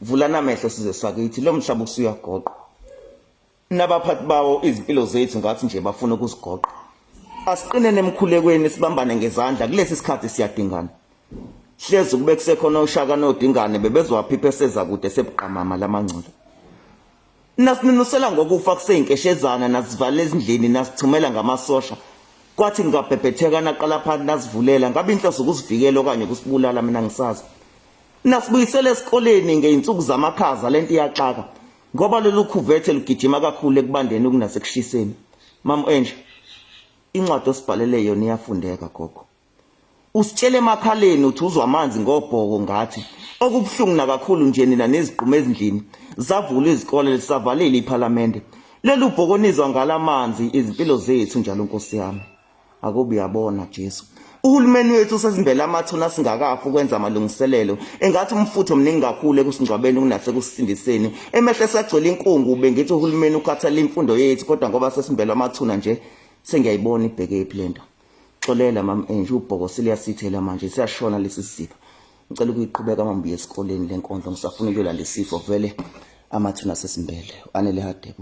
vula namehlo size sakithi lo mhlaba usuyagoqa nabaphathi bawo izimpilo zethu ngathi nje bafuna ukusigoqa asiqine nemkhulekweni sibambane ngezandla kulesi sikhathi siyadingana hlezi kube kusekhona ushaka nodingane bebezwaphipha eseza kude sebuqamama lamangculo nasinusela ngokufa kuseyinkeshezana nasivala ezindlini nasithumela ngamasosha kwathi ngabhebhetheka naqala phansi nasivulela ngabe inhloso ukusivikela okanye kusibulala mina ngisazi nasibuyisele esikoleni ngeinsuku zamakhaza lento iyaxaka ngoba lolu ukhuvethe lugijima kakhulu ekubandeni kunasekushiseni mam enje incwadi osibhalele yona iyafundeka gogo usitshele emakhaleni uthi uzwa amanzi ngobhoko ngathi okubhlungu nakakhulu nje nina nezigqumo ezindlini zavula izikole lisavalile iParliament lolu bhokonizwa ngalamanzi izimpilo zethu njalo Nkosi yami akubi yabona Jesu uhulumeni wethu usezimbela amathuna singakafa ukwenza amalungiselelo engathi umfutho omningi kakhulu ekusingcwabeni kunase kusindiseni emehle sagcwele inkungu bengithi uhulumeni ukhathala imfundo yethu kodwa ngoba sesimbelwa amathuna nje sengiyayibona ibheke iplenda xolela mam enje ubhokosile yasithela manje siyashona lesi sipho ngicela ukuyiqhubeka mambuye esikoleni lenkondlo ngisafuna ukuyolanda isifo vele amathuna sesimbele Anele Hadebe